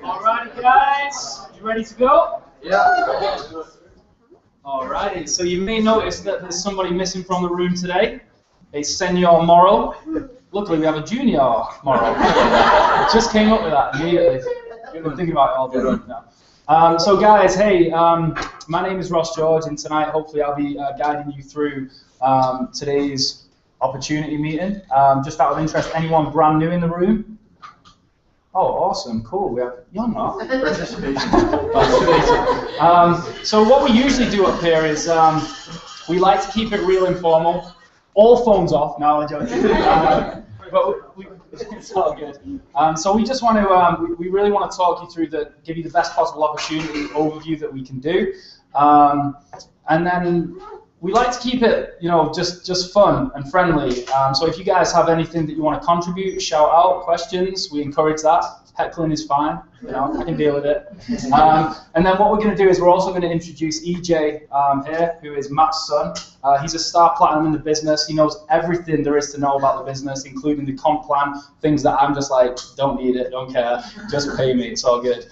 Alrighty guys, you ready to go? Yeah. Alrighty, so you may notice that there's somebody missing from the room today. It's Senior Morrow. Luckily we have a Junior Morrow. Just came up with that immediately. I've been thinking about it all day now. So guys, hey, my name is Ross George, and tonight hopefully I'll be guiding you through today's opportunity meeting. Just out of interest, anyone brand new in the room? Oh, awesome, cool. We have you're not. So what we usually do up here is we like to keep it real informal. All phones off. No, I'm joking. But It's all good. So we just want to, we really want to talk you through give you the best possible opportunity overview that we can do. And then we like to keep it, just fun and friendly. So if you guys have anything that you want to contribute, shout out, questions, we encourage that. Heckling is fine, I can deal with it. And then what we're going to do is we're also going to introduce EJ here, who is Matt's son. He's a star platinum in the business. He knows everything there is to know about the business, including the comp plan, things that I'm just like, don't need it, don't care, just pay me, it's all good.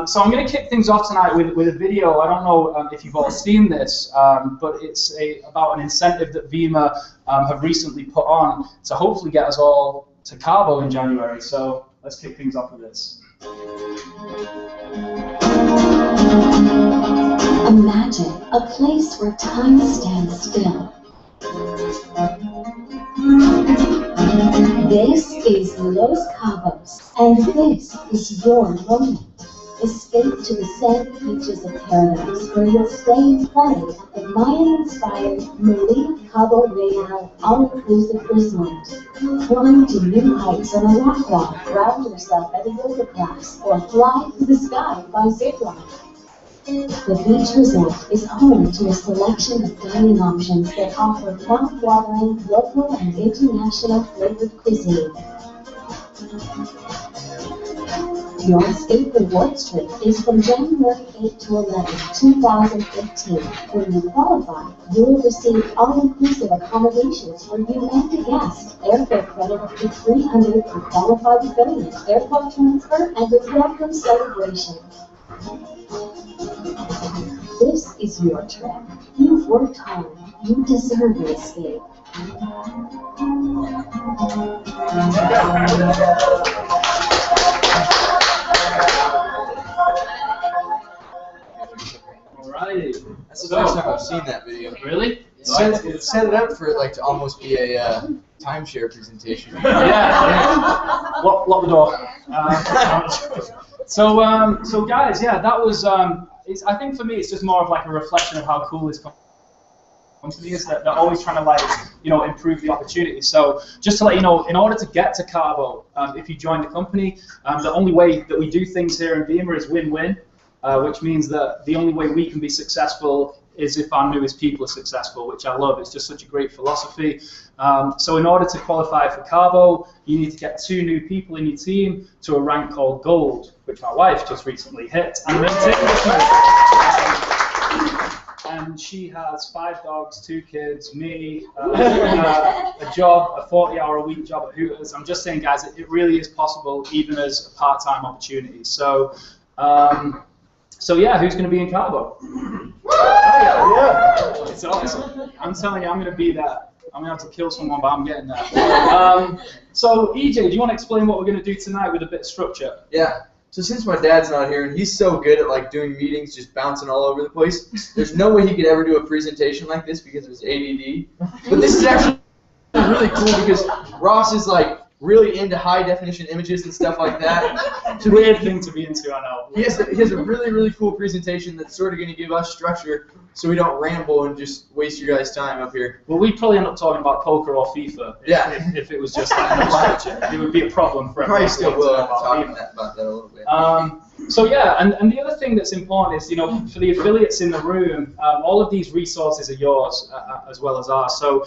So I'm going to kick things off tonight with a video. I don't know if you've all seen this, but it's about an incentive that Vima have recently put on to hopefully get us all to Cabo in January. So let's kick things off with this. Imagine a place where time stands still. This is Los Cabos, and this is your moment. Escape to the sandy beaches of paradise, where you'll stay and play at the Mayan-inspired Marina Cabo Real all-inclusive resort. Climb to new heights on a rock wall, ground yourself at a yoga class, or fly to the sky by zipline. The beach resort is home to a selection of dining options that offer mouth-watering local and international flavored cuisine. Your Escape Rewards trip is from January 8 to 11, 2015. When you qualify, you will receive all-inclusive accommodations for you and the guest, airfare credit up to $300 for qualified affiliate, airport transfer, and a welcome celebration. This is your trip. You've worked hard. You deserve an escape. Alrighty. That's the first time I've seen that video. Really? It set it up for it to almost be a timeshare presentation. Yeah. Lock the door. So guys, yeah, that was. I think for me, it's just more of like a reflection of how cool this company is. That they're always trying to improve the opportunity. So just to let you know, in order to get to Cabo, if you join the company, the only way that we do things here in Vima is win-win. Which means that the only way we can be successful is if our newest people are successful, which I love. It's just such a great philosophy. So in order to qualify for Cabo, you need to get 2 new people in your team to a rank called Gold, which my wife just recently hit. And she has 5 dogs, 2 kids, me, a job, a 40-hour-a-week job at Hooters. I'm just saying, guys, it really is possible, even as a part-time opportunity. So yeah, who's going to be in Cabo? Yeah. It's awesome. I'm telling you, I'm going to be there. I'm going to have to kill someone, but I'm getting there. So, EJ, do you want to explain what we're going to do tonight with a bit of structure? Yeah. So since my dad's not here, and he's so good at doing meetings, just bouncing all over the place, there's no way he could ever do a presentation like this because of his ADD. But this is actually really cool because Ross is really into high definition images and stuff like that. It's a weird thing to be into, I know. He has a really, really cool presentation that's sort of going to give us structure so we don't ramble and just waste your guys' time up here. Well, we'd probably end up talking about poker or FIFA if it was just no structure. It would be a problem for everyone. Probably still will end up talking about that a little bit. So yeah, and the other thing that's important is, for the affiliates in the room, all of these resources are yours as well as ours. So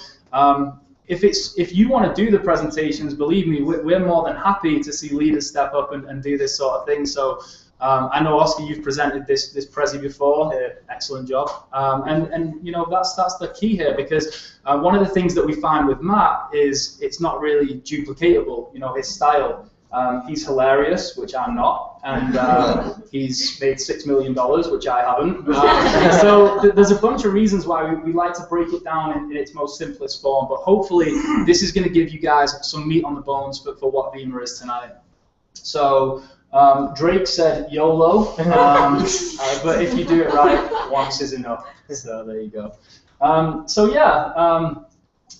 if you want to do the presentations, believe me, we're more than happy to see leaders step up and do this sort of thing. So I know, Oscar, you've presented this Prezi before. Excellent job. And that's the key here, because one of the things that we find with Matt is it's not really duplicatable. His style. He's hilarious, which I'm not, and he's made $6 million, which I haven't. So there's a bunch of reasons why we like to break it down in its most simplest form, but hopefully this is going to give you guys some meat on the bones for what Vima is tonight. So Drake said YOLO, but if you do it right, once is enough. So there you go.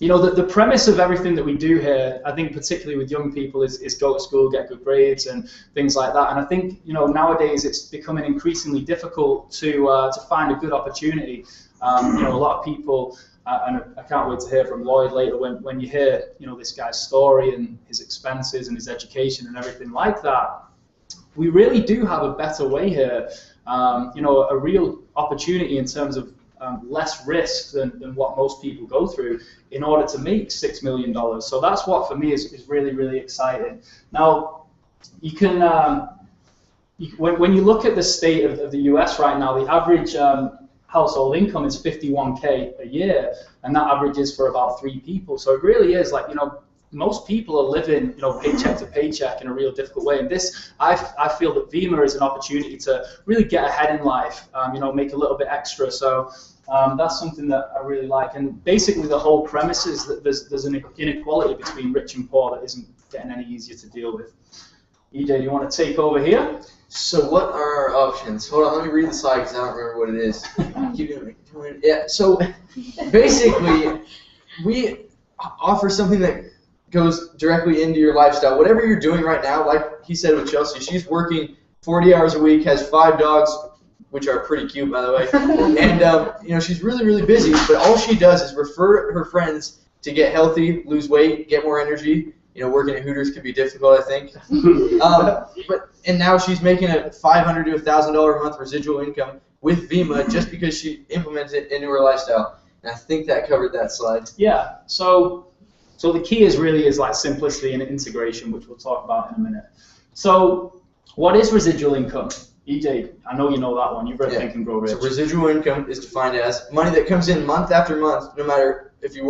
The premise of everything that we do here, I think particularly with young people, is go to school, get good grades, and things like that. And I think nowadays it's becoming increasingly difficult to find a good opportunity. A lot of people and I can't wait to hear from Lloyd later when you hear, this guy's story and his expenses and his education and everything like that. We really do have a better way here, a real opportunity in terms of less risk than what most people go through in order to make $6 million. So that's what for me is really, really exciting. Now, you can, when you look at the state of the US right now, the average household income is $51K a year, and that averages for about 3 people. So it really is like, most people are living, paycheck to paycheck in a real difficult way. And this, I feel that Vima is an opportunity to really get ahead in life, make a little bit extra. So that's something that I really like. And basically the whole premise is that there's an inequality between rich and poor that isn't getting any easier to deal with. EJ, do you want to take over here? So what are our options? Hold on, let me read the slide because I don't remember what it is. Yeah, so basically we offer something that goes directly into your lifestyle. Whatever you're doing right now, like he said with Chelsea, she's working 40 hours a week, has 5 dogs, which are pretty cute, by the way. And, she's really, really busy, but all she does is refer her friends to get healthy, lose weight, get more energy. Working at Hooters could be difficult, I think. And now she's making a $500 to $1,000 a month residual income with Vima just because she implements it into her lifestyle. And I think that covered that slide. Yeah, so the key is like simplicity and integration, which we'll talk about in a minute. So what is residual income? EJ, I know you know that one. You've read Think and Grow Rich. So residual income is defined as money that comes in month after month, no matter if you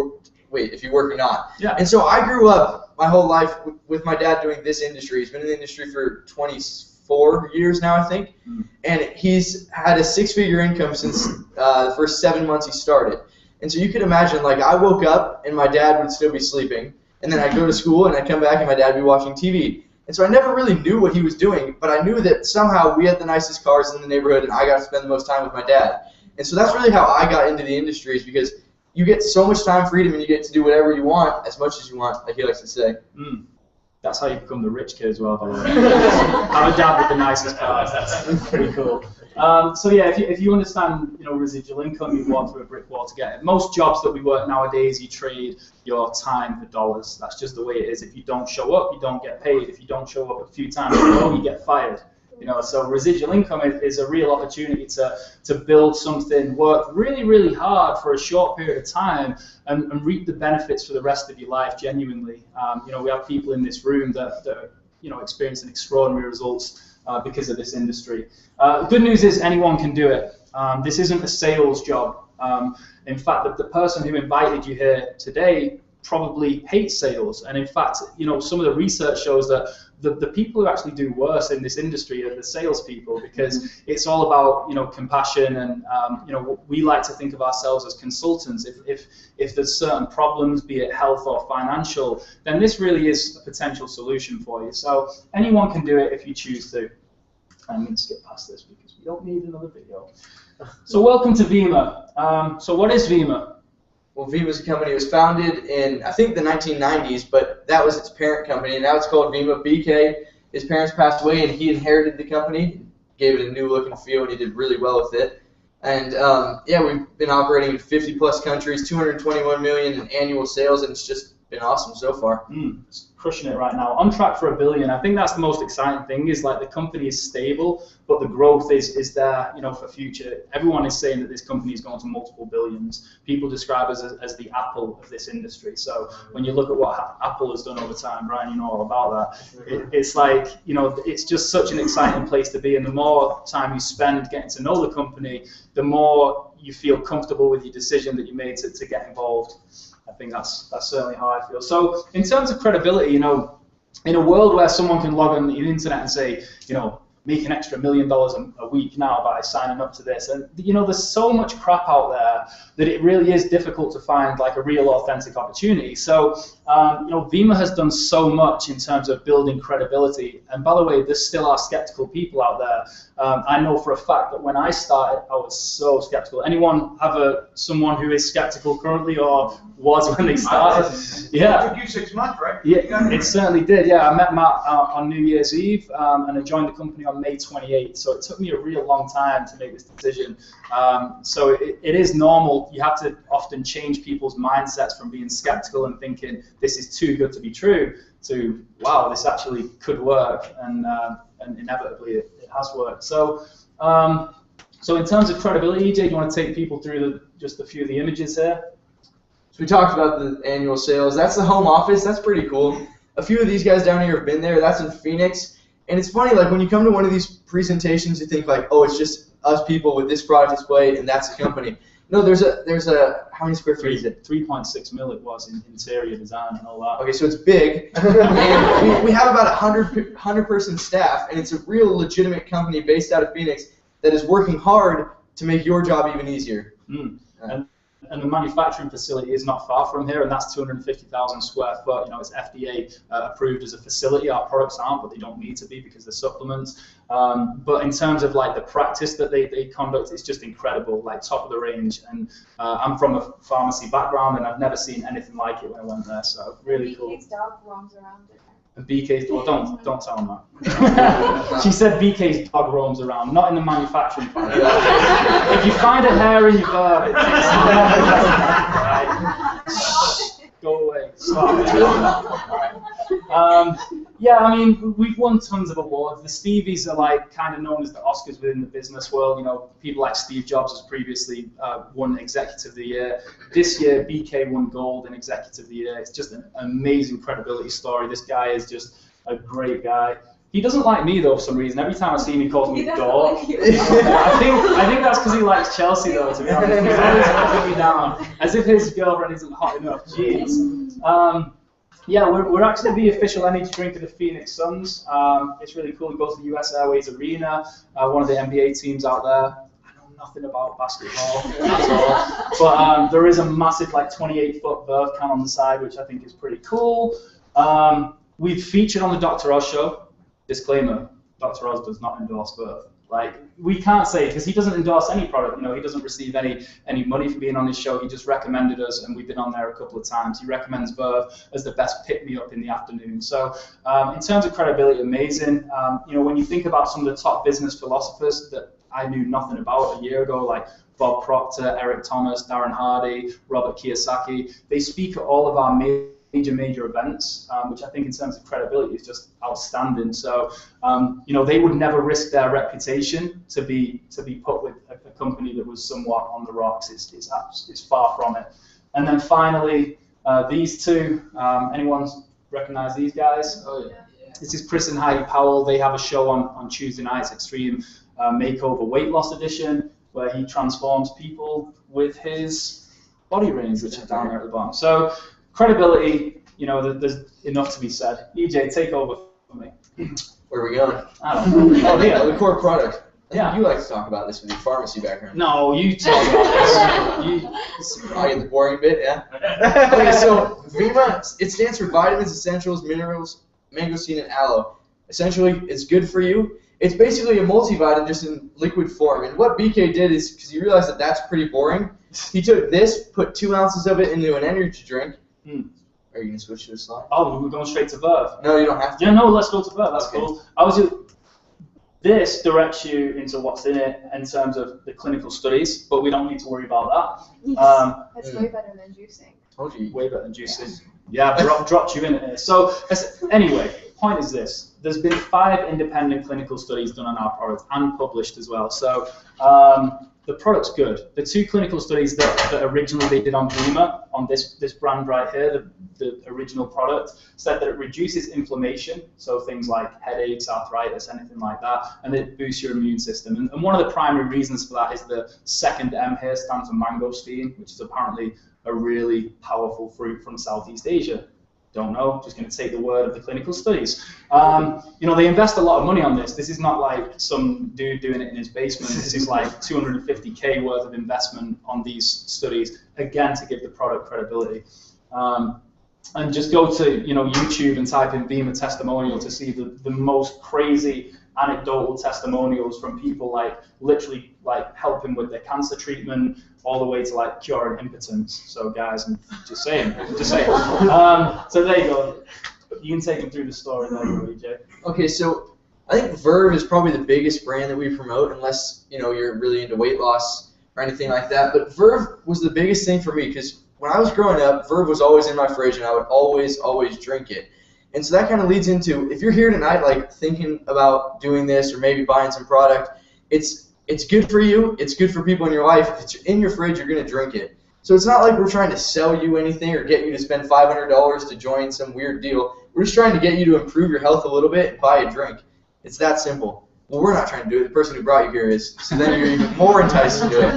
work or not. Yeah. And so I grew up my whole life with my dad doing this industry. He's been in the industry for 24 years now, I think. And he's had a 6-figure income since the first 7 months he started. And so you could imagine, like, I woke up and my dad would still be sleeping. And then I'd go to school and I'd come back and my dad would be watching TV. And so I never really knew what he was doing, but I knew that somehow we had the nicest cars in the neighborhood and I got to spend the most time with my dad. And so that's really how I got into the industry, is because you get so much time freedom and you get to do whatever you want as much as you want, like he likes to say. That's how you become the rich kid as well, by the way. Have a dad with the nicest cars. That's pretty cool. So yeah, if you understand, residual income, you walk through a brick wall to get it. Most jobs that we work nowadays, you trade your time for dollars. That's just the way it is. If you don't show up, you don't get paid. If you don't show up a few times in a row, you get fired. So residual income is a real opportunity to build something, work really, really hard for a short period of time, and reap the benefits for the rest of your life genuinely. We have people in this room that are experiencing extraordinary results because of this industry. The good news is anyone can do it. This isn't a sales job. In fact, the person who invited you here today probably hates sales. And in fact, some of the research shows that the people who actually do worse in this industry are the salespeople, because it's all about compassion, and we like to think of ourselves as consultants. If there's certain problems, be it health or financial, then this really is a potential solution for you. So anyone can do it if you choose to. I'm going to skip past this because we don't need another video. So welcome to Vima. So what is Vima? Well, Vima is a company that was founded in, I think, the 1990s, but that was its parent company, and now it's called Vima. BK, his parents passed away, and he inherited the company, gave it a new look and feel, and he did really well with it. And, we've been operating in 50-plus countries, 221 million in annual sales, and it's just been awesome so far. It's crushing it right now. On track for $1 billion. I think that's the most exciting thing, is like the company is stable, but the growth is there, for future. Everyone is saying that this company is going to multiple billions. People describe us as the Apple of this industry. So when you look at what Apple has done over time, Brian, you know all about that. It's like, it's just such an exciting place to be. And the more time you spend getting to know the company, the more you feel comfortable with your decision that you made to get involved. I think that's certainly how I feel. So in terms of credibility, in a world where someone can log on the internet and say, make an extra $1 million a week now by signing up to this, and there's so much crap out there that it really is difficult to find like a real authentic opportunity. So Vima has done so much in terms of building credibility. And by the way, there still are skeptical people out there. I know for a fact that when I started, I was so skeptical. Anyone have someone who is skeptical currently, or was when they started? Yeah. It took you 6 months, right? Yeah, it certainly did. Yeah, I met Matt on New Year's Eve, and I joined the company on on May 28th, so it took me a real long time to make this decision. So it is normal. You have to often change people's mindsets from being skeptical and thinking this is too good to be true to, wow, this actually could work, and inevitably it has worked. So so in terms of credibility, EJ, do you want to take people through just a few of the images here? So we talked about the annual sales. That's the home office. That's pretty cool. A few of these guys down here have been there. That's in Phoenix. And it's funny, like when you come to one of these presentations, you think like, oh, it's just us people with this product displayed, and that's the company. No, there's a how many square feet is it? 3.6 mil it was in interior design and all that. Okay, so it's big. And we have about 100 person staff, and it's a real legitimate company based out of Phoenix that is working hard to make your job even easier. And the manufacturing facility is not far from here, and that's 250,000 square foot. You know, it's FDA approved as a facility. Our products aren't, but they don't need to be because they're supplements. But in terms of like the practice that they conduct, it's just incredible, like top of the range. And I'm from a pharmacy background, and I've never seen anything like it when I went there. So really cool. BK's dog roams around it. And BK's, well, don't tell him that. She said BK's dog roams around, not in the manufacturing plant. If you find a hair in your Verve, it takes right? Go away. Stop. Yeah, I mean, we've won tons of awards. The Stevies are like kind of known as the Oscars within the business world. You know, people like Steve Jobs has previously won Executive of the Year. This year, BK won Gold in Executive of the Year. It's just an amazing credibility story. This guy is just a great guy. He doesn't like me though for some reason. Every time I see him, he calls me dog. Like I think that's because he likes Chelsea though. To be honest, he's always putting me down as if his girlfriend isn't hot enough. Jeez. Yeah, we're actually the official energy drink of the Phoenix Suns. It's really cool. It goes to the US Airways Arena, one of the NBA teams out there. I know nothing about basketball at all, but there is a massive like 28-foot Verve can on the side, which I think is pretty cool. We've featured on the Dr. Oz show. Disclaimer: Dr. Oz does not endorse Verve. Like, we can't say, because he doesn't endorse any product, you know, he doesn't receive any money for being on his show. He just recommended us, and we've been on there a couple of times. He recommends Verve as the best pick-me-up in the afternoon. So in terms of credibility, amazing. You know, when you think about some of the top business philosophers that I knew nothing about a year ago, like Bob Proctor, Eric Thomas, Darren Hardy, Robert Kiyosaki, they speak at all of our major events, which I think in terms of credibility is just outstanding. So, you know, they would never risk their reputation to be put with a company that was somewhat on the rocks. It's far from it. And then finally, these two, anyone recognize these guys? Oh, yeah. This is Chris and Heidi Powell. They have a show on Tuesday nights, Extreme Makeover Weight Loss Edition, where he transforms people with his body rings, which are down there at the bottom. So, credibility, you know, there's enough to be said. EJ, take over for me. Where are we going? I don't know. Oh, yeah, the core product. Yeah. You like to talk about this with your pharmacy background. No, you talk about this. I get the boring bit, yeah? Okay, so Vima, it stands for vitamins, essentials, minerals, mangosteen, and aloe. Essentially, it's good for you. It's basically a multivitamin just in liquid form. And what BK did is, because he realized that that's pretty boring, he took this, put 2 ounces of it into an energy drink. Are you going to switch to a slide? Oh, we're going straight to Verve. No, you don't have to. Yeah, no, let's go to Verve. That's okay. Cool. This directs you into what's in it in terms of the clinical studies, but we don't need to worry about that. That's way better than juicing. Told you. Way better than juicing. Yeah, dropped you in it here. So anyway, point is this. There's been 5 independent clinical studies done on our product and published as well. So the product's good. The 2 clinical studies that originally they did on Vima, on this brand right here, the original product, said that it reduces inflammation, so things like headaches, arthritis, anything like that, and it boosts your immune system. And one of the primary reasons for that is the second M here stands for mangosteen, which is apparently a really powerful fruit from Southeast Asia. Don't know, just going to take the word of the clinical studies. You know, they invest a lot of money on this. This is not like some dude doing it in his basement. This is like $250K worth of investment on these studies, again, to give the product credibility. And just go to, you know, YouTube and type in Vima testimonial to see the most crazy anecdotal testimonials from people like literally like helping with their cancer treatment all the way to like curing impotence. So guys, I'm just saying. So there you go. You can take them through the story there, EJ. Okay, so I think Verve is probably the biggest brand that we promote, unless you're really into weight loss or anything like that. But Verve was the biggest thing for me because when I was growing up, Verve was always in my fridge, and I would always drink it. And so that kind of leads into, if you're here tonight, like thinking about doing this or maybe buying some product, it's good for you. It's good for people in your life. If it's in your fridge, you're gonna drink it. So it's not like we're trying to sell you anything or get you to spend $500 to join some weird deal. We're just trying to get you to improve your health a little bit and buy a drink. It's that simple. Well, we're not trying to do it. The person who brought you here is. So then you're even more enticed to do it.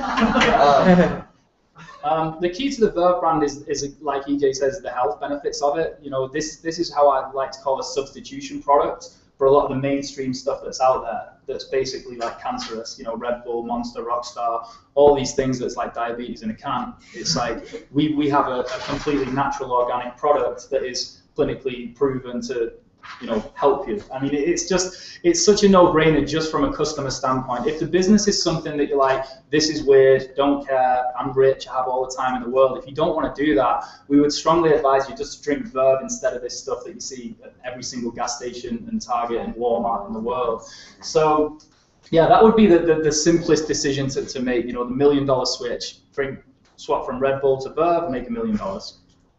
The key to the Verve brand is like EJ says, the health benefits of it. This is how I like to call a substitution product for a lot of the mainstream stuff that's out there. That's basically like cancerous. Red Bull, Monster, Rockstar, all these things that's like diabetes in a can. It's like we have a completely natural, organic product that is clinically proven to help you. I mean, it's such a no-brainer just from a customer standpoint. If the business is something that you're like, this is weird, don't care, I'm rich, I have all the time in the world, if you don't want to do that, we would strongly advise you just to drink Verve instead of this stuff that you see at every single gas station and Target and Walmart in the world. So yeah, that would be the simplest decision to make. The $1 million switch, swap from Red Bull to Verve, make $1 million.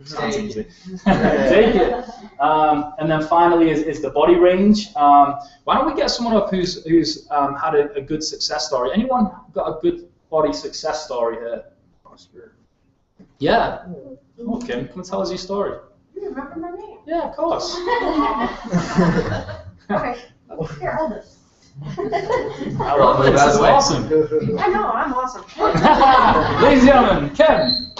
Sounds easy. Take it. And then finally is the body range. Why don't we get someone up who's had a good success story? Anyone got a good body success story here? Yeah. Okay, come and tell us your story. You remember my name? Yeah, of course. Okay. Here, hold this. I love it. That's awesome. I know, I'm awesome. Ladies and gentlemen, Ken.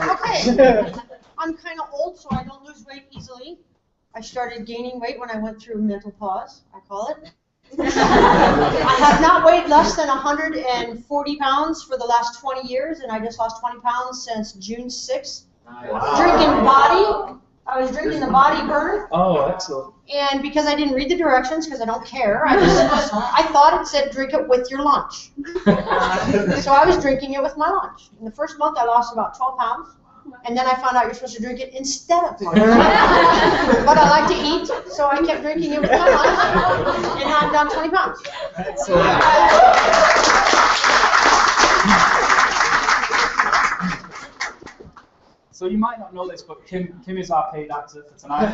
Okay. I'm kind of old, so I don't lose weight easily. I started gaining weight when I went through mental pause, I call it. I have not weighed less than 140 pounds for the last 20 years, and I just lost 20 pounds since June 6th. Wow. Drinking body. I was drinking the body burner. Oh, excellent. And because I didn't read the directions, because I don't care, I thought it said drink it with your lunch. So I was drinking it with my lunch. In the first month, I lost about 12 pounds. And then I found out you're supposed to drink it instead of lunch. But I like to eat, so I kept drinking it with my lunch. And now I'm down 20 pounds. Excellent. So you might not know this, but Kim is our paid actor for tonight.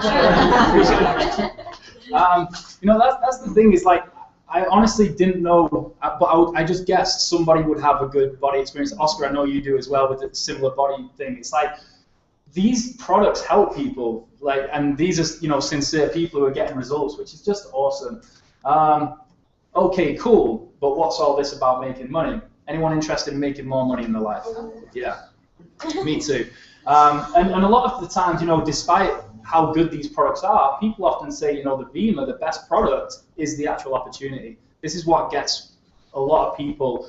That's the thing, is like, I honestly didn't know, but I just guessed somebody would have a good body experience. Oscar, I know you do as well with a similar body thing. It's like, these products help people, like, and these are, sincere people who are getting results, which is just awesome. Okay, cool, but what's all this about making money? Anyone interested in making more money in their life? Yeah, me too. And a lot of the times, despite how good these products are, people often say, the Vima, the best product, is the actual opportunity. This is what gets a lot of people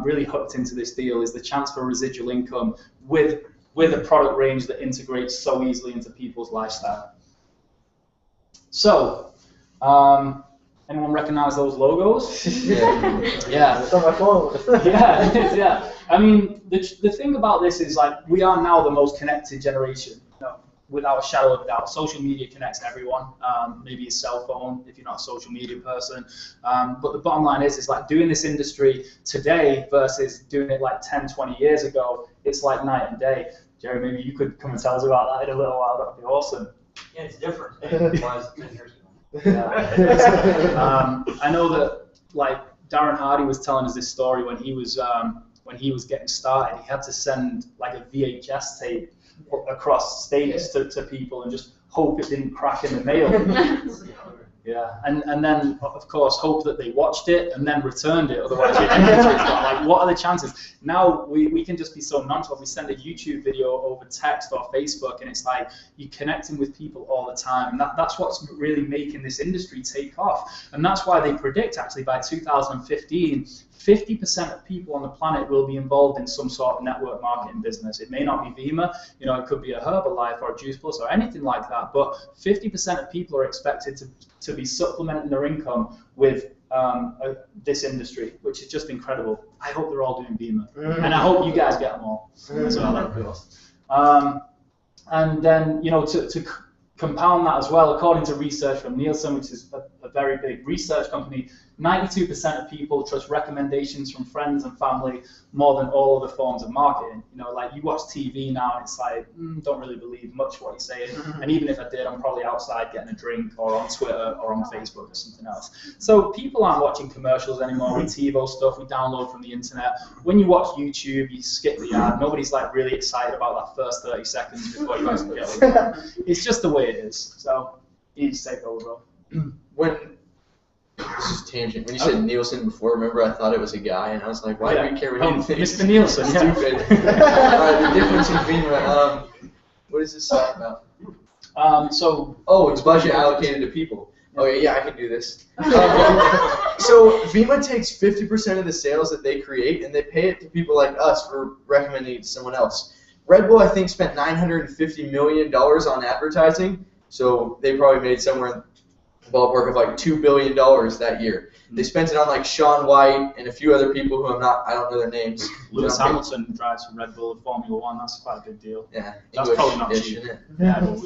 really hooked into this deal, is the chance for residual income with a product range that integrates so easily into people's lifestyle. So, anyone recognize those logos? Yeah. It's on my phone. Yeah. I mean, the thing about this is, like, we are now the most connected generation, without a shadow of a doubt. Social media connects everyone. Maybe a cell phone if you're not a social media person. But the bottom line is like, doing this industry today versus doing it like 10, 20 years ago, it's like night and day. Jerry, maybe you could come and tell us about that in a little while. That'd be awesome. Yeah, it's different. It was 10 years ago. Yeah. I know that, like, Darren Hardy was telling us this story when he was getting started. He had to send like a VHS tape across states to people and just hope it didn't crack in the mail. Yeah, and then of course hope that they watched it and then returned it, otherwise your inventory's gone. Like, what are the chances? Now we can just be so nonchalant. We send a YouTube video over text or Facebook, and it's like you're connecting with people all the time, and that's what's really making this industry take off. And that's why they predict, actually, by 2015, 50% of people on the planet will be involved in some sort of network marketing business. It may not be Vima, it could be a Herbalife or a Juice Plus or anything like that, but 50% of people are expected to be supplementing their income with this industry, which is just incredible. I hope they're all doing Vima, and I hope you guys get them all as well, of course. And then, to compound that as well, according to research from Nielsen, which is a very big research company, 92% of people trust recommendations from friends and family more than all other forms of marketing. You know, like you watch TV now, and it's like, don't really believe much what you're saying. And even if I did, I'm probably outside getting a drink or on Twitter or on Facebook or something else. So people aren't watching commercials anymore with TiVo stuff we download from the internet. When you watch YouTube, you skip the ad. Nobody's like really excited about that first 30 seconds before you actually get over it. It's just the way it is. So you just take over, bro. This is tangent. When you said Nielsen before, remember I thought it was a guy, and I was like, why do we care what anything? Mr. Nielsen, Stupid. The difference in Vima. What is this site about? It's budget allocated to people. Okay, yeah, I can do this. So Vima takes 50% of the sales that they create, and they pay it to people like us for recommending it to someone else. Red Bull, I think, spent $950 million on advertising, so they probably made somewhere in the ballpark of like $2 billion that year. They spent it on like Shaun White and a few other people who I don't know their names. Lewis Hamilton drives for Red Bull at Formula One. That's quite a big deal. Yeah, that's probably not cheap. Isn't it? Yeah,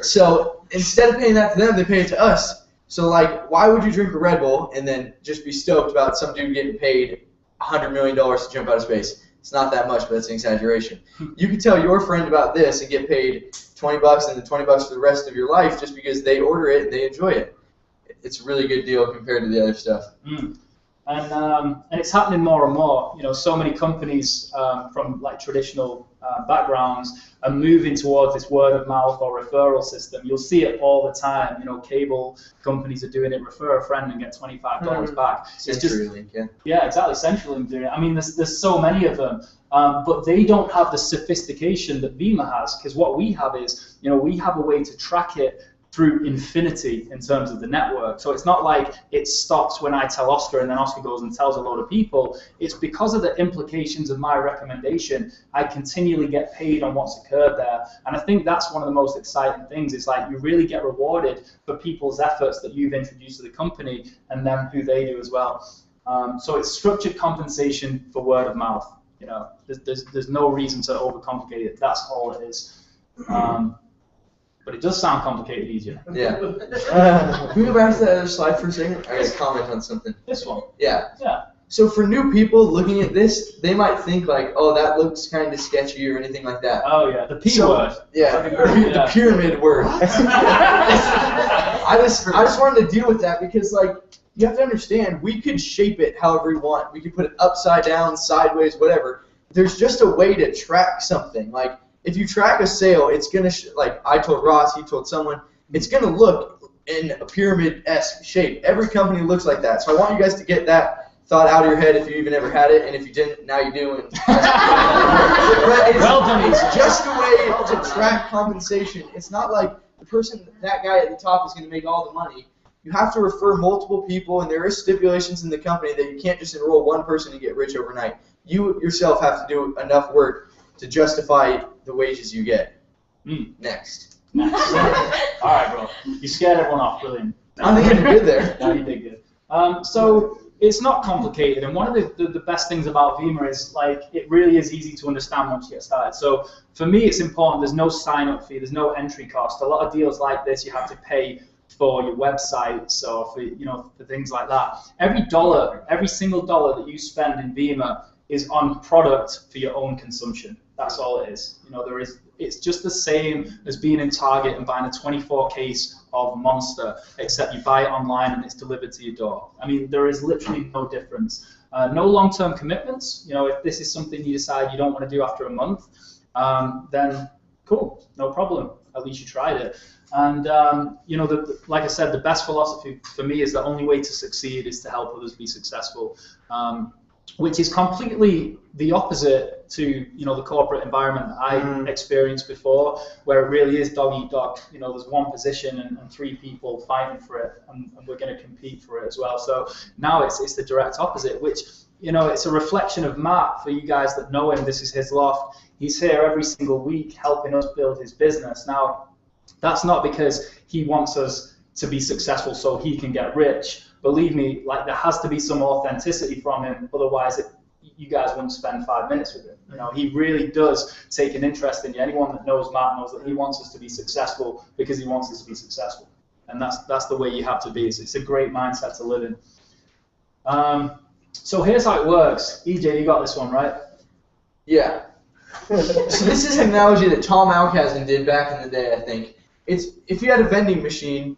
so instead of paying that to them, they pay it to us. So like, why would you drink a Red Bull and then just be stoked about some dude getting paid $100 million to jump out of space? It's not that much, but that's an exaggeration. You could tell your friend about this and get paid $20 and then $20 for the rest of your life just because they order it and they enjoy it. It's a really good deal compared to the other stuff. And it's happening more and more. You know, so many companies from like traditional backgrounds are moving towards this word of mouth or referral system. You'll see it all the time. You know, cable companies are doing it. Refer a friend and get $25 back. CenturyLink, yeah, exactly. CenturyLink doing it. I mean, there's so many of them, but they don't have the sophistication that Vima has. Because what we have is, you know, we have a way to track it through infinity in terms of the network. So it's not like it stops when I tell Oscar and then Oscar goes and tells a load of people. It's because of the implications of my recommendation, I continually get paid on what's occurred there. And I think that's one of the most exciting things. It's like you really get rewarded for people's efforts that you've introduced to the company and then who they do as well. So it's structured compensation for word of mouth. You know, there's no reason to overcomplicate it. That's all it is. But it does sound complicated easier. Yeah. Can we go back to that other slide for a second? I got to comment on something. This one? Yeah. Yeah. So for new people looking at this, they might think like, oh, that looks kind of sketchy or anything like that. Oh, yeah. The P word. Yeah. The pyramid word. I just wanted to deal with that because, like, you have to understand, we could shape it however we want. We could put it upside down, sideways, whatever. There's just a way to track something. Like, if you track a sale, it's going to, like I told Ross, he told someone, it's going to look in a pyramid-esque shape. Every company looks like that. So I want you guys to get that thought out of your head if you even ever had it, and if you didn't, now you do. And well done. It's just a way to track compensation. It's not like that guy at the top is going to make all the money. You have to refer multiple people, and there are stipulations in the company that you can't just enroll one person and get rich overnight. You yourself have to do enough work to justify the wages you get. Next. All right, bro. You scared everyone off. Brilliant. I think you did good there. No, you did good. So it's not complicated, and one of the best things about Vima is like it really is easy to understand once you get started. So for me, it's important. There's no sign-up fee. There's no entry cost. A lot of deals like this, you have to pay for your websites or for things like that. Every single dollar that you spend in Vima is on product for your own consumption. That's all it is. You know, it's just the same as being in Target and buying a 24 case of Monster, except you buy it online and it's delivered to your door. I mean, there is literally no difference. No long-term commitments. You know, if this is something you decide you don't want to do after a month, then cool, no problem. At least you tried it. And you know, like I said, the best philosophy for me is the only way to succeed is to help others be successful. Which is completely the opposite to, you know, the corporate environment that I experienced before, where it really is dog eat dog. You know, there's one position and three people fighting for it, and we're going to compete for it as well. So now it's the direct opposite, which, you know, it's a reflection of Mark. For you guys that know him, this is his loft. He's here every single week helping us build his business. Now, that's not because he wants us to be successful so he can get rich. Believe me, like there has to be some authenticity from him. Otherwise, you guys wouldn't spend 5 minutes with him. You know, he really does take an interest in you. Anyone that knows Matt knows that he wants us to be successful because he wants us to be successful. And that's the way you have to be. It's a great mindset to live in. So here's how it works. EJ, you got this one, right? Yeah. So this is an analogy that Tom Alkazen did back in the day, I think. It's if you had a vending machine,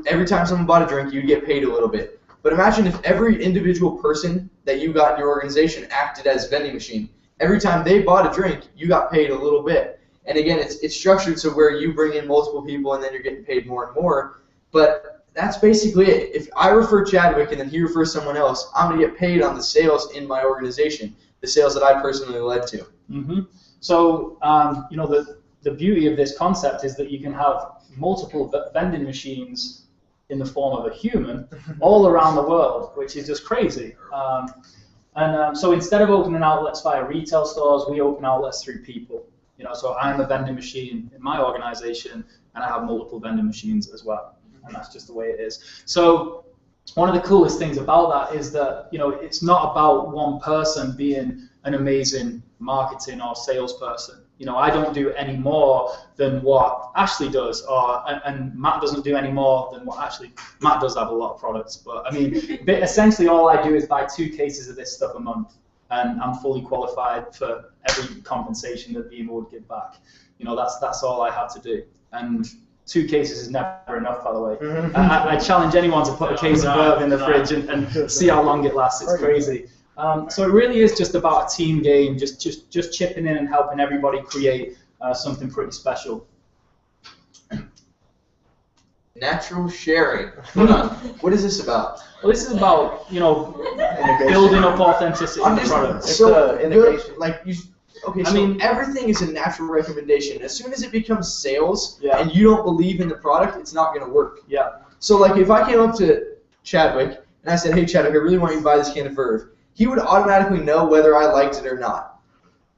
every time someone bought a drink, you'd get paid a little bit. But imagine if every individual person that you got in your organization acted as a vending machine. Every time they bought a drink, you got paid a little bit. And again, it's structured so where you bring in multiple people and then you're getting paid more and more. But that's basically it. If I refer Chadwick and then he refers someone else, I'm going to get paid on the sales in my organization, the sales that I personally led to. Mm-hmm. So, you know, the beauty of this concept is that you can have multiple vending machines in the form of a human all around the world, which is just crazy. So instead of opening outlets via retail stores, we open outlets through people. You know, so I'm a vending machine in my organization, and I have multiple vending machines as well, and that's just the way it is. So one of the coolest things about that is that, you know, it's not about one person being an amazing marketing or salesperson. You know, I don't do any more than what Ashley does, and Matt doesn't do any more than what Matt does have a lot of products, but I mean, essentially all I do is buy 2 cases of this stuff a month, and I'm fully qualified for every compensation that Vima would give back. You know, that's all I have to do, and 2 cases is never enough, by the way. I challenge anyone to put a case of Verve in the fridge and see how long it lasts. It's crazy. So it really is just about a team game, just chipping in and helping everybody create something pretty special. Natural sharing. Hold on. What is this about? Well, this is about, you know, building up authenticity in the product. So integration. I mean, everything is a natural recommendation. As soon as it becomes sales and you don't believe in the product, it's not going to work. Yeah. So like if I came up to Chadwick and I said, hey Chadwick, I really want you to buy this can of Verve, he would automatically know whether I liked it or not.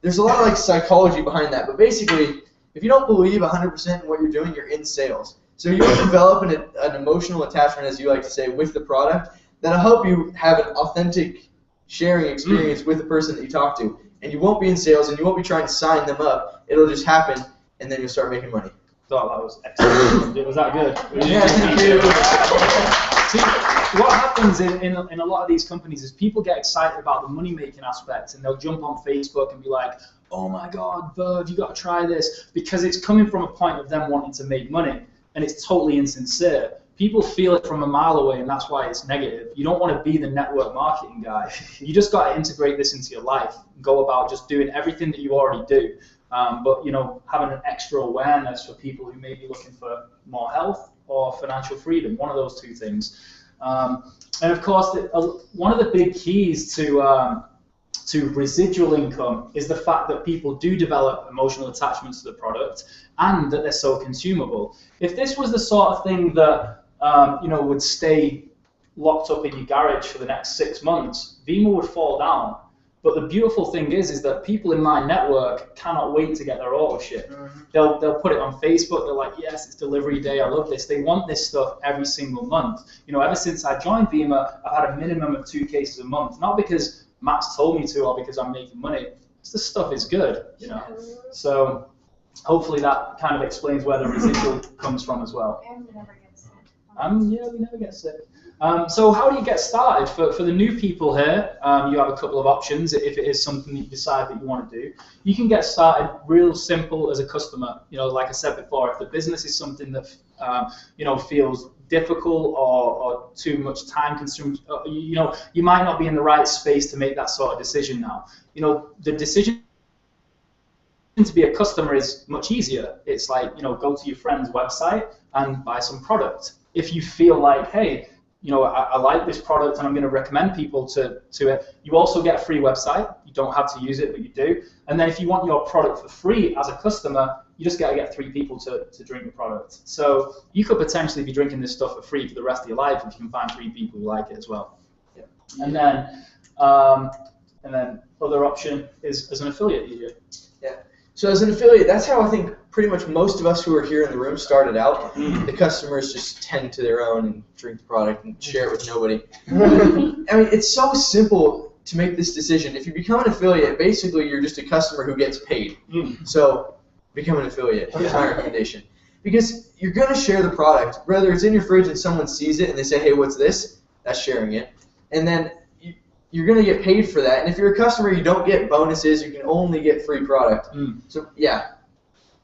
There's a lot of like psychology behind that, but basically, if you don't believe 100% in what you're doing, you're in sales. So you develop an emotional attachment, as you like to say, with the product that'll help you have an authentic sharing experience with the person that you talk to. And you won't be in sales, and you won't be trying to sign them up. It'll just happen, and then you'll start making money. Thought that was excellent. Was that good? Yeah, thank you. See, what happens in a lot of these companies is people get excited about the money-making aspect, and they'll jump on Facebook and be like, oh my God, Verve, you got to try this, because it's coming from a point of them wanting to make money, and it's totally insincere. People feel it from a mile away, and that's why it's negative. You don't want to be the network marketing guy. You just got to integrate this into your life and go about just doing everything that you already do. But, you know, having an extra awareness for people who may be looking for more health or financial freedom, one of those 2 things. And of course, one of the big keys to residual income is the fact that people do develop emotional attachments to the product and that they're so consumable. If this was the sort of thing that you know, would stay locked up in your garage for the next 6 months, Vima would fall down. But the beautiful thing is that people in my network cannot wait to get their auto ship. They'll put it on Facebook. They're like, yes, it's delivery day. I love this. They want this stuff every single month. You know, ever since I joined Vima, I've had a minimum of 2 cases a month. Not because Matt's told me to or because I'm making money. It's the stuff is good, you know. So hopefully that kind of explains where the residual comes from as well. And we never get sick. Yeah, we never get sick. So how do you get started? For the new people here, you have a couple of options if it is something that you decide that you want to do. You can get started real simple as a customer. You know, like I said before, if the business is something that you know, feels difficult or too much time consuming, you know, you might not be in the right space to make that sort of decision now. You know, the decision to be a customer is much easier. It's like, you know, go to your friend's website and buy some product. If you feel like, hey, you know, I like this product and I'm going to recommend people to it, you also get a free website. You don't have to use it, but you do. And then if you want your product for free as a customer, you just got to get 3 people to drink the product. So you could potentially be drinking this stuff for free for the rest of your life if you can find 3 people who like it as well. Yeah. And then other option is as an affiliate. Yeah. So as an affiliate, that's how I think pretty much most of us who are here in the room started out. The customers just tend to their own and drink the product and share it with nobody. I mean, it's so simple to make this decision. If you become an affiliate, basically you're just a customer who gets paid. So become an affiliate. That's my recommendation. Because you're going to share the product. Whether it's in your fridge and someone sees it and they say, hey, what's this? That's sharing it. And then you're going to get paid for that. And if you're a customer, you don't get bonuses. You can only get free product. So, yeah.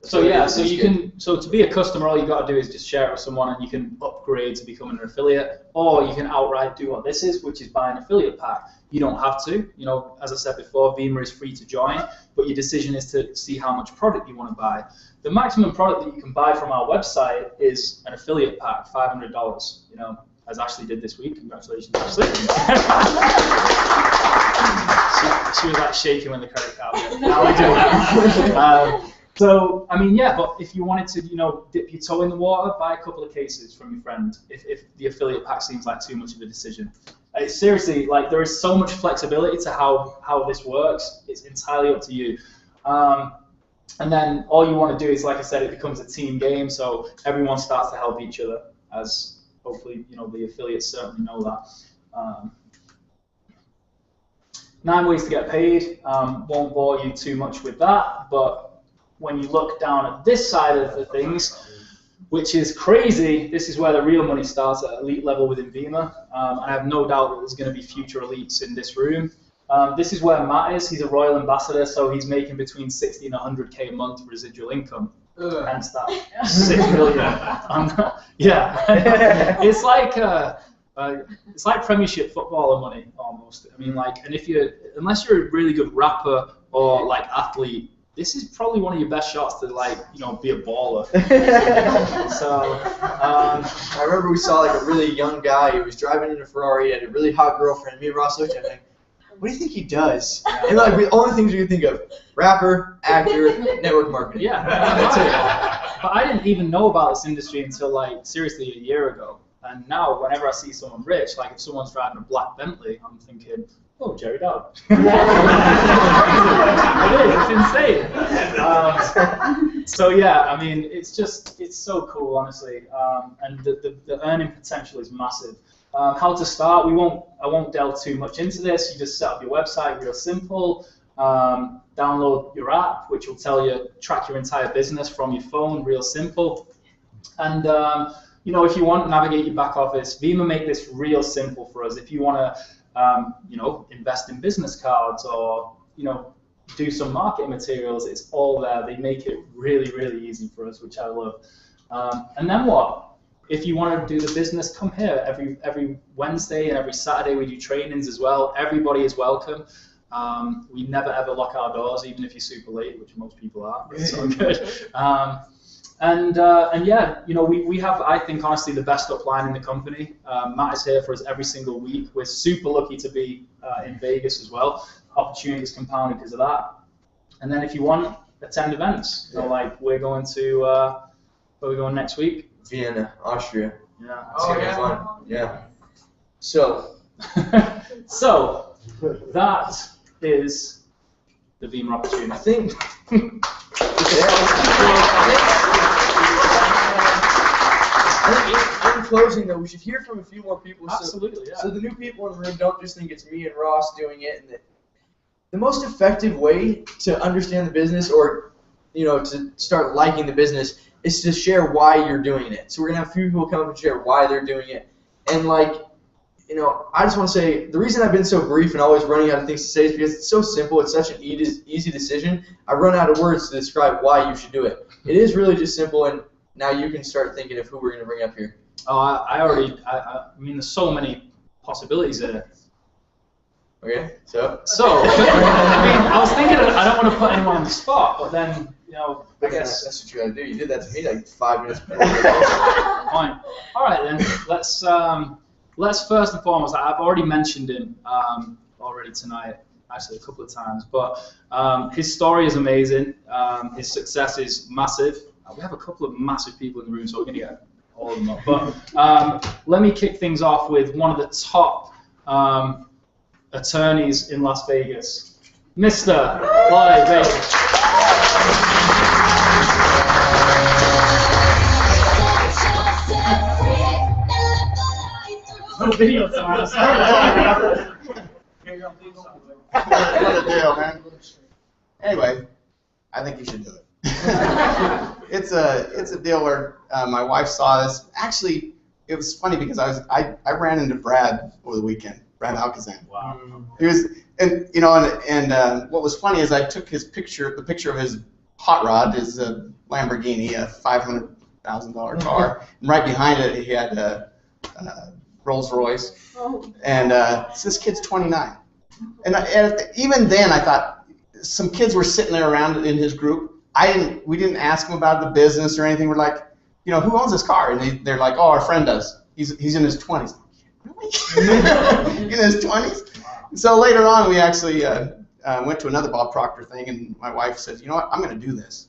So to be a customer, all you got to do is just share it with someone, and you can upgrade to becoming an affiliate, or you can outright do what this is, which is buy an affiliate pack. You don't have to. You know, as I said before, Vima is free to join, but your decision is to see how much product you want to buy. The maximum product that you can buy from our website is an affiliate pack, $500. You know, as Ashley did this week. Congratulations, Ashley. she was like shaking when the credit card went. Now I do. So, I mean, yeah, but if you wanted to, you know, dip your toe in the water, buy a couple of cases from your friend if the affiliate pack seems like too much of a decision. It's seriously, like, there is so much flexibility to how this works. It's entirely up to you. And then all you want to do is, like I said, it becomes a team game, so everyone starts to help each other, as hopefully, you know, the affiliates certainly know that. 9 ways to get paid. Won't bore you too much with that, but when you look down at this side of the things, which is crazy, this is where the real money starts at elite level within Vima. And I have no doubt that there's going to be future elites in this room. This is where Matt is. He's a Royal Ambassador, so he's making between 60 and 100K a month residual income. Hence that 6 million. Yeah, it's like Premiership footballer money almost. I mean, like, and unless you're a really good rapper or like athlete, this is probably one of your best shots to, like, you know, be a baller. So, I remember we saw like a really young guy who was driving in a Ferrari, had a really hot girlfriend. Me and Ross looked at him like, what do you think he does? And like the only things we could think of: rapper, actor, network marketing. Yeah, that's it. But I didn't even know about this industry until, like, seriously a year ago. And now, whenever I see someone rich, like if someone's driving a black Bentley, I'm thinking, oh, Jerry Dowd. It's insane. So yeah, I mean, it's so cool, honestly. And the earning potential is massive. How to start? I won't delve too much into this. You just set up your website, real simple. Download your app, which will track your entire business from your phone, real simple. And you know, if you want to navigate your back office, Vima make this real simple for us. If you want to, you know, invest in business cards or, you know, do some marketing materials, it's all there. They make it really, really easy for us, which I love. And then what? If you want to do the business, come here. Every Wednesday and every Saturday we do trainings as well. Everybody is welcome. We never ever lock our doors, even if you're super late, which most people are. It's so good. And yeah, you know, we have, I think, honestly, the best upline in the company. Matt is here for us every single week. We're super lucky to be in Vegas as well. Opportunities compounded because of that. And then if you want, attend events. You know, like we're going to, where we're going next week? Vienna, Austria. Yeah. It's gonna be fun. Yeah. So. So that is the Vima opportunity. I think. In closing, though, we should hear from a few more people. Absolutely, yeah. So the new people in the room don't just think it's me and Ross doing it. And the most effective way to understand the business, or, you know, to start liking the business, is to share why you're doing it. So we're gonna have a few people come up and share why they're doing it. And, like, you know, I just want to say the reason I've been so brief and always running out of things to say is because it's so simple. It's such an easy decision. I run out of words to describe why you should do it. It is really just simple, and now you can start thinking of who we're going to bring up here. Oh, I mean, there's so many possibilities there. Okay, so I mean, I was thinking I don't want to put anyone on the spot, but then, you know, I guess that's what you got to do. You did that to me like 5 minutes ago. Fine. All right then. Let's first and foremost. I've already mentioned him already tonight, actually a couple of times, but his story is amazing. His success is massive. We have a couple of massive people in the room, so we're going to get all of them up. But let me kick things off with one of the top attorneys in Las Vegas, Mr. Lloyd Vegas. No video time. What a deal, man. Anyway, I think you should do it. It's a deal where my wife saw this. Actually, it was funny because I ran into Brad over the weekend, Brad Alcazan. Wow. He was, and you know, and what was funny is I took his picture, the picture of his hot rod, his Lamborghini, a $500,000 car, and right behind it he had a Rolls Royce, and this kid's 29, and even then I thought some kids were sitting there around in his group. We didn't ask him about the business or anything. We're like, you know, who owns this car? And they're like, oh, our friend does. He's in his 20s. Really? In his 20s? So later on, we actually went to another Bob Proctor thing, and my wife said, you know what, I'm going to do this.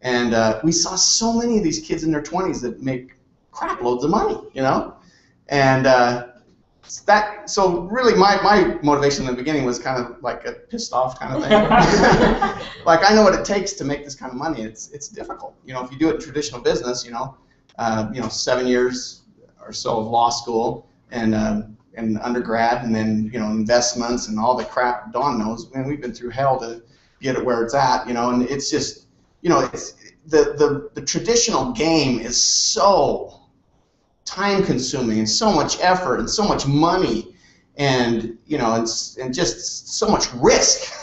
And we saw so many of these kids in their 20s that make crap loads of money, you know? And so really my motivation in the beginning was kind of like a pissed off kind of thing. Like, I know what it takes to make this kind of money. It's difficult. You know, if you do it in traditional business, you know, 7 years or so of law school and undergrad, and then, you know, investments and all the crap Dawn knows. Man, we've been through hell to get it where it's at, you know, and it's just, you know, it's the traditional game is so time consuming and so much effort and so much money and, you know, and just so much risk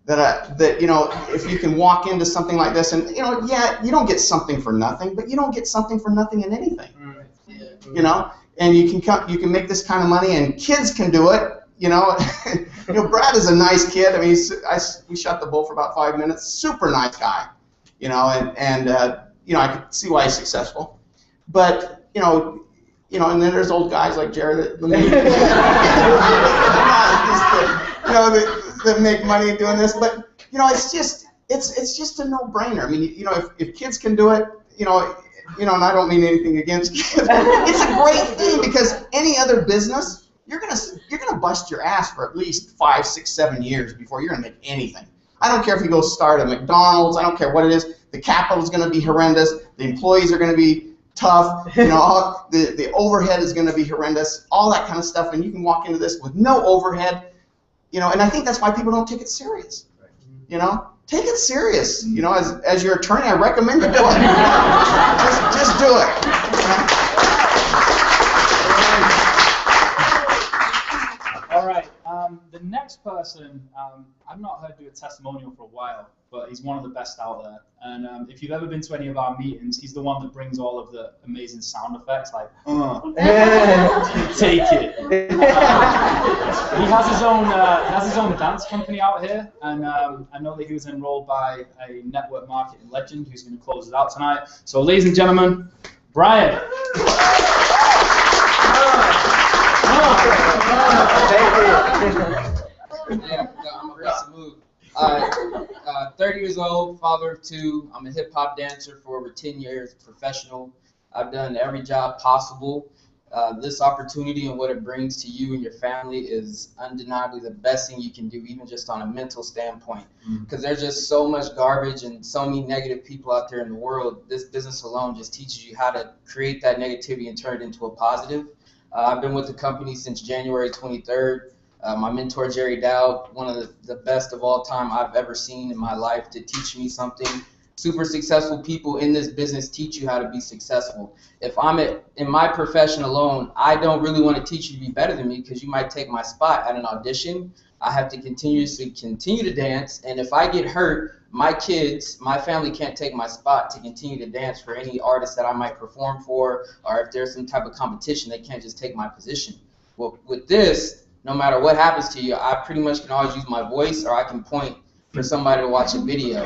that you know, if you can walk into something like this and, you know, yeah, you don't get something for nothing, but you don't get something for nothing in anything, you know, and you can make this kind of money, and kids can do it, you know. You know, Brad is a nice kid. I mean, we shot the bull for about 5 minutes. Super nice guy, you know, and you know, I could see why he's successful, but you know, and then there's old guys like Jared that that make money doing this. But you know, it's just a no-brainer. I mean, you know, if kids can do it, you know, and I don't mean anything against kids. It's a great thing, because any other business, you're gonna bust your ass for at least 5, 6, 7 years before you're gonna make anything. I don't care if you go start a McDonald's. I don't care what it is. The capital is gonna be horrendous. The employees are gonna be tough, you know, the overhead is going to be horrendous, all that kind of stuff, and you can walk into this with no overhead, you know, and I think that's why people don't take it serious, you know. Take it serious, you know, as your attorney, I recommend you do it. just do it. All right, the next person, I've not heard do a testimonial for a while, but he's one of the best out there. And if you've ever been to any of our meetings, he's the one that brings all of the amazing sound effects, like, take it. He has his own dance company out here, and I know that he was enrolled by a network marketing legend who's going to close it out tonight. So, ladies and gentlemen, Brian. Yeah, I'm a race move. 30 years old, father of 2. I'm a hip hop dancer for over 10 years, professional. I've done every job possible. This opportunity and what it brings to you and your family is undeniably the best thing you can do, even just on a mental standpoint. Because there's just so much garbage and so many negative people out there in the world. This business alone just teaches you how to create that negativity and turn it into a positive. I've been with the company since January 23rd. My mentor, Jerry Dowd, one of the best of all time I've ever seen in my life to teach me something. Super successful people in this business teach you how to be successful. If I'm in my profession alone, I don't really want to teach you to be better than me, because you might take my spot at an audition. I have to continue to dance, and if I get hurt, my kids, my family can't take my spot to continue to dance for any artist that I might perform for, or if there's some type of competition, they can't just take my position. Well, with this, no matter what happens to you, I pretty much can always use my voice, or I can point for somebody to watch a video.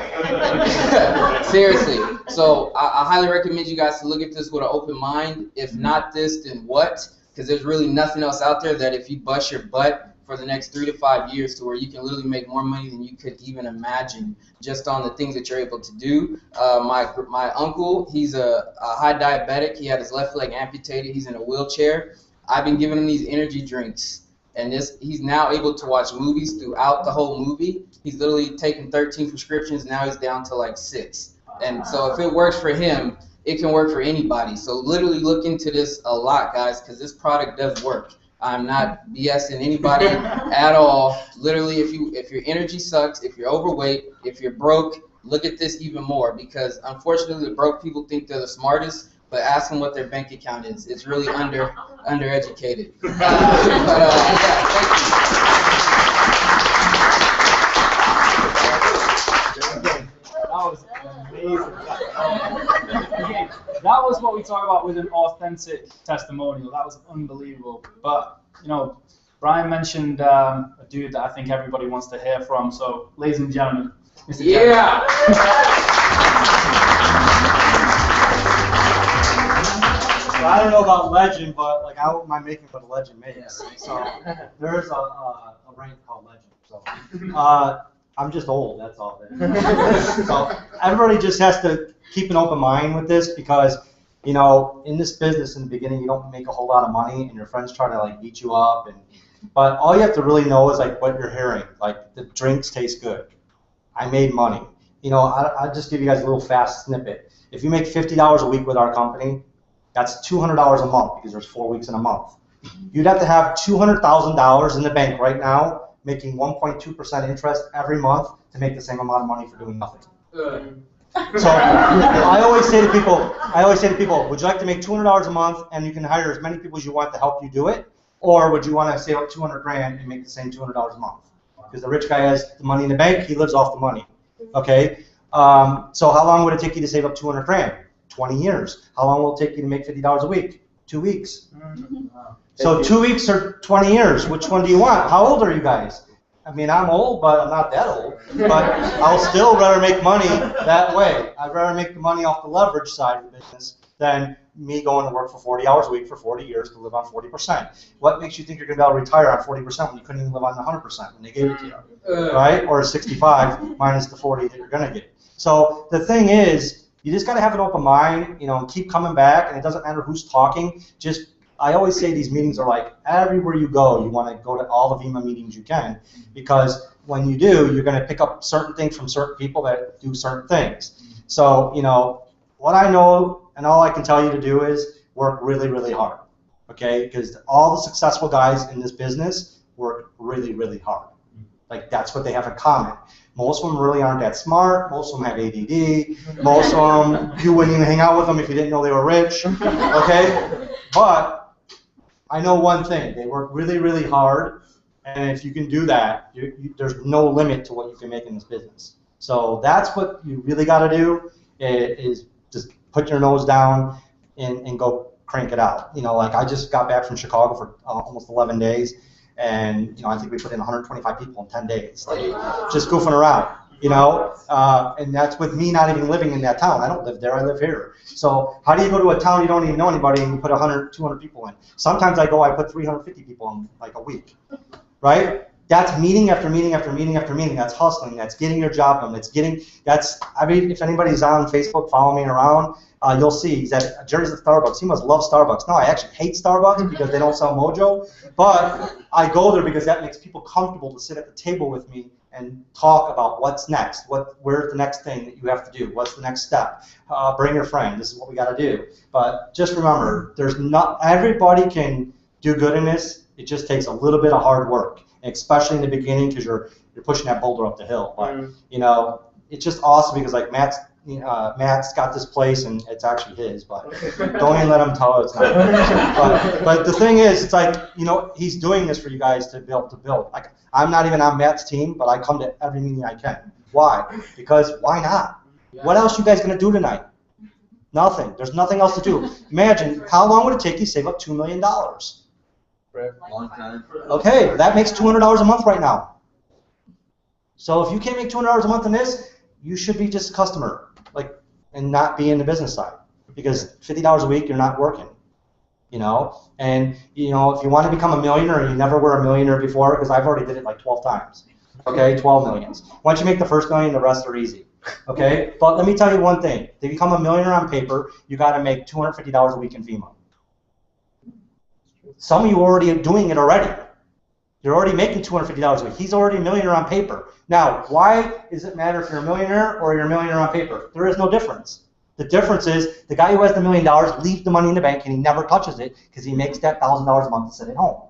Seriously. So I highly recommend you guys to look at this with an open mind. If not this, then what? Because there's really nothing else out there that if you bust your butt for the next 3 to 5 years to where you can literally make more money than you could even imagine just on the things that you're able to do. My uncle, he's a high diabetic. He had his left leg amputated. He's in a wheelchair. I've been giving him these energy drinks. And he's now able to watch movies throughout the whole movie. He's literally taken 13 prescriptions. Now he's down to like 6. And so if it works for him, it can work for anybody. So literally look into this a lot, guys, because this product does work. I'm not BSing anybody at all. Literally, if your energy sucks, if you're overweight, if you're broke, look at this even more, because unfortunately the broke people think they're the smartest, but ask them what their bank account is. It's really undereducated. Yeah, thank you. That was amazing. Again, that was what we talk about with an authentic testimonial. That was unbelievable. But, you know, Brian mentioned a dude that I think everybody wants to hear from. So, ladies and gentlemen, Mr. Yeah. So I don't know about legend, but like I wouldn't mind making what a legend makes. So there's a rank called legend. So I'm just old, that's all. So everybody just has to keep an open mind with this, because you know, in this business in the beginning you don't make a whole lot of money and your friends try to like beat you up, but all you have to really know is like what you're hearing. Like the drinks taste good. I made money. You know, I'll just give you guys a little fast snippet. If you make $50 a week with our company, that's $200 a month, because there's 4 weeks in a month. You'd have to have $200,000 in the bank right now, making 1.2% interest every month to make the same amount of money for doing nothing. So I always say to people, would you like to make $200 a month and you can hire as many people as you want to help you do it, or would you want to save up 200 grand and make the same $200 a month? Because the rich guy has the money in the bank, he lives off the money. Okay. So how long would it take you to save up 200 grand? 20 years. How long will it take you to make $50 a week? 2 weeks. So 2 weeks or 20 years, which one do you want? How old are you guys? I mean, I'm old, but I'm not that old. But I'll still rather make money that way. I'd rather make the money off the leverage side of the business than me going to work for 40 hours a week for 40 years to live on 40%. What makes you think you're going to be able to retire on 40% when you couldn't even live on 100% when they gave it to you, right? Or 65 minus the 40 that you're going to get. So the thing is, you just got to have an open mind, you know, and keep coming back, and it doesn't matter who's talking. Just, I always say these meetings are like, everywhere you go, you want to go to all the VEMA meetings you can, because when you do, you're going to pick up certain things from certain people that do certain things. So, you know, what I know and all I can tell you to do is work really, really hard, okay? Because all the successful guys in this business work really, really hard. Like, that's what they have in common. Most of them really aren't that smart. Most of them have ADD. Most of them, you wouldn't even hang out with them if you didn't know they were rich, okay? But I know one thing. They work really, really hard, and if you can do that, there's no limit to what you can make in this business. So that's what you really got to do, is just put your nose down and go crank it out. You know, like I just got back from Chicago for almost 11 days. And, you know, I think we put in 125 people in 10 days, like, just goofing around, you know, and that's with me not even living in that town. I don't live there, I live here. So how do you go to a town you don't even know anybody and you put 100, 200 people in? Sometimes I put 350 people in like a week, right? That's meeting after meeting after meeting after meeting. That's hustling. That's getting your job done. I mean, if anybody's on Facebook following me around, you'll see that Jerry's at Starbucks. He must love Starbucks. No, I actually hate Starbucks because they don't sell Mojo. But I go there because that makes people comfortable to sit at the table with me and talk about what's next. Where's the next thing that you have to do? What's the next step? Bring your friend. This is what we got to do. But just remember, everybody can do good in this. It just takes a little bit of hard work, especially in the beginning, because you're pushing that boulder up the hill. But you know, it's just awesome because like Matt's got this place and it's actually his, but don't even let him tell it's not. But the thing is, it's like, you know, he's doing this for you guys to be able to build. Like, I'm not even on Matt's team, but I come to every meeting I can. Why? Because why not? What else you guys gonna do tonight? Nothing. There's nothing else to do. Imagine how long would it take you to save up $2 million? Long time. Okay, that makes $200 a month right now. So if you can't make $200 a month in this, you should be just a customer, like, and not be in the business side, because $50 a week you're not working, you know. And you know, if you want to become a millionaire and you never were a millionaire before, because I've already did it like 12 times, okay, 12 millions. Once you make the first million, the rest are easy, okay. But let me tell you one thing: to become a millionaire on paper, you got to make $250 a week in FEMA. Some of you are already doing it already. You're already making $250 a week. He's already a millionaire on paper. Now, why does it matter if you're a millionaire or you're a millionaire on paper? There is no difference. The difference is the guy who has the $1 million leaves the money in the bank and he never touches it because he makes that $1,000 a month to sit at home.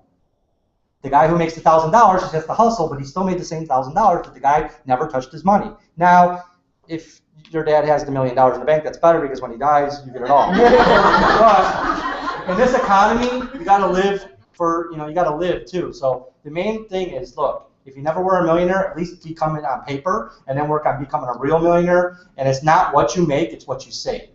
The guy who makes $1,000 just has to hustle, but he still made the same $1,000, but the guy never touched his money. Now, if your dad has the $1 million in the bank, that's better because when he dies, you get it all. But in this economy, you got to live you got to live too. So the main thing is, look, if you never were a millionaire, at least become it on paper, and then work on becoming a real millionaire. And it's not what you make, it's what you save.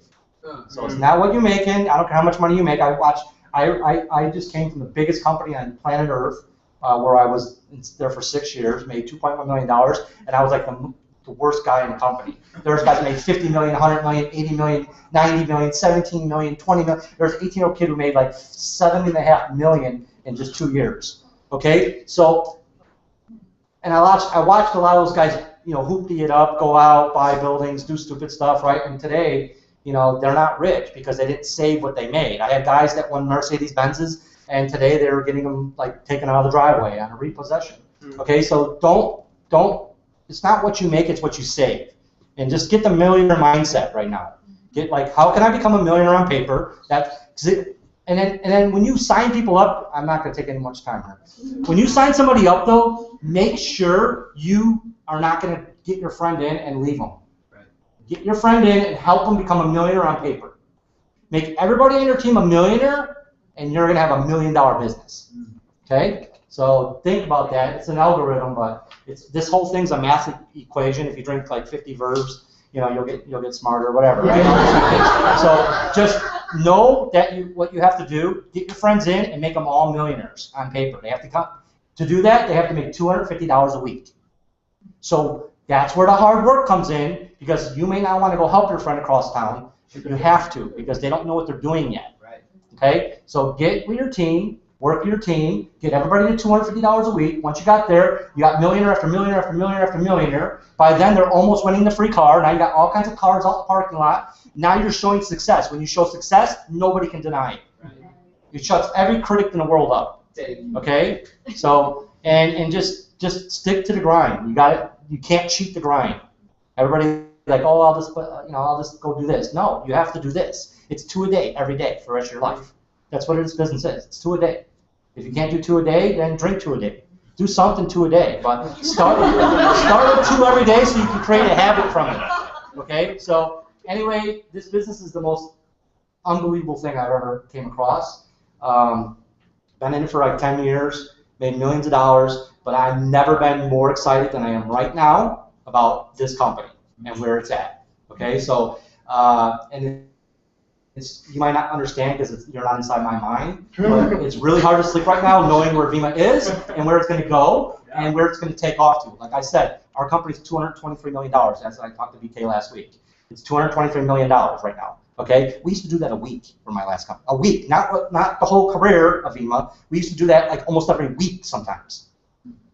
So it's not what you're making. I don't care how much money you make. I just came from the biggest company on planet Earth, where I was there for 6 years, made $2.1 million, and I was like the worst guy in the company. There's guys that made 50 million, 100 million, 80 million, 90 million, 17 million, 20 million. There's an 18-year-old kid who made like 7.5 million in just 2 years. Okay, so, and I watched a lot of those guys, hoopty it up, go out, buy buildings, do stupid stuff, right? And today, they're not rich because they didn't save what they made. I had guys that won Mercedes Benzes, and today they were getting them like taken out of the driveway on a repossession. Okay, so don't. It's not what you make, it's what you save. And just get the millionaire mindset right now. Get like, how can I become a millionaire on paper? And then when you sign people up, I'm not going to take any much time here. When you sign somebody up though, make sure you are not going to get your friend in and leave them. Get your friend in and help them become a millionaire on paper. Make everybody on your team a millionaire, and you're going to have $1 million business. Okay? So think about that. It's an algorithm, but this whole thing's a math equation. If you drink like 50 Verves, you'll get smarter, whatever, right? So just know that what you have to do, get your friends in and make them all millionaires on paper. They have to come. To do that, they have to make $250 a week. So that's where the hard work comes in, because you may not want to go help your friend across town, but you have to, because they don't know what they're doing yet. Right. Okay? So get with your team, work your team, get everybody to $250 a week. Once you got there, you got millionaire after millionaire after millionaire after millionaire. By then, they're almost winning the free car. Now you got all kinds of cars out in the parking lot. Now you're showing success. When you show success, nobody can deny it. Right. It shuts every critic in the world up. Okay? So, and just stick to the grind. You got it. You can't cheat the grind. Everybody like, oh, I'll just go do this. No, you have to do this. It's 2 a day every day for the rest of your life. That's what this business is. It's 2 a day. If you can't do 2 a day, then drink 2 a day. Do something 2 a day, but start with 2 every day so you can create a habit from it. Okay? So anyway, this business is the most unbelievable thing I've ever came across. Been in it for like 10 years, made millions of dollars, but I've never been more excited than I am right now about this company and where it's at. Okay? So, and you might not understand because you're not inside my mind, but it's really hard to sleep right now knowing where Vima is and where it's going to go and where it's going to take off to. Like I said, our company's $223 million. That's what I talked to BK last week. It's $223 million right now. Okay, we used to do that a week for my last company. A week, not the whole career of Vima. We used to do that like almost every week sometimes.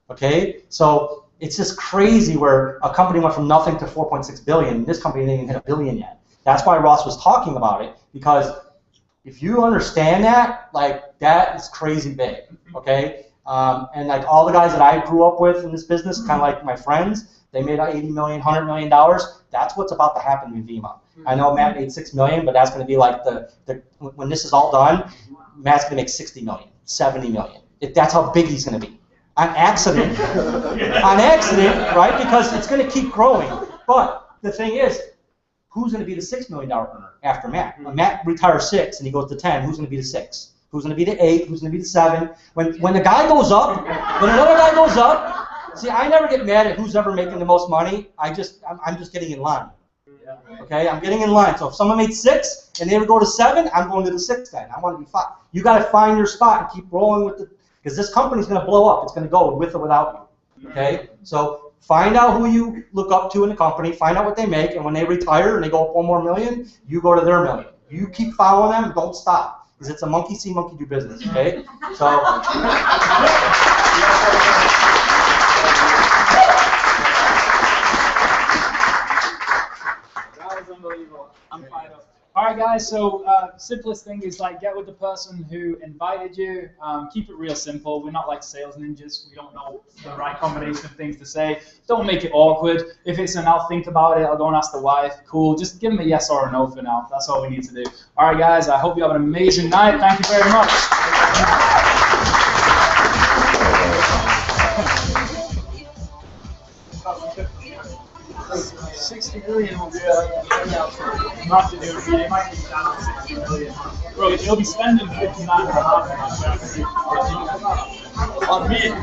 Okay, so it's just crazy where a company went from nothing to 4.6 billion. This company didn't even hit $1 billion yet. That's why Ross was talking about it, because if you understand that, like, that is crazy big, okay? And like all the guys that I grew up with in this business, kind of like my friends, they made $80 million, $100 million. That's what's about to happen in Vima. I know Matt made $6 million, but that's going to be like when this is all done, Matt's going to make $60 million, $70 million. That's how big he's going to be. On accident, right? Because it's going to keep growing. But the thing is, who's going to be the $6 million earner after Matt? When Matt retires 6 and he goes to 10, who's going to be the 6? Who's going to be the 8? Who's going to be the 7? When the guy goes up, when another guy goes up, see, I never get mad at who's ever making the most money. I'm just getting in line. Okay, I'm getting in line. So if someone made 6 and they would go to 7, I'm going to the 6 then. I want to be 5. You got to find your spot and keep rolling with it, because this company's going to blow up. It's going to go with or without you. Okay, so find out who you look up to in the company, find out what they make, and when they retire and they go up 1 more million, you go to their million. You keep following them, don't stop, because it's a monkey see, monkey do business, okay? So, that was unbelievable. I'm fired up. All right, guys, so simplest thing is like get with the person who invited you. Keep it real simple. We're not like sales ninjas. We don't know the right combination of things to say. Don't make it awkward. If it's an I'll think about it, I'll go and ask the wife, cool. Just give them a yes or a no for now. That's all we need to do. All right, guys, I hope you have an amazing night. Thank you very much. Not to do it. They might be down to 60 million. Bro, you'll be spending 59.5 on me.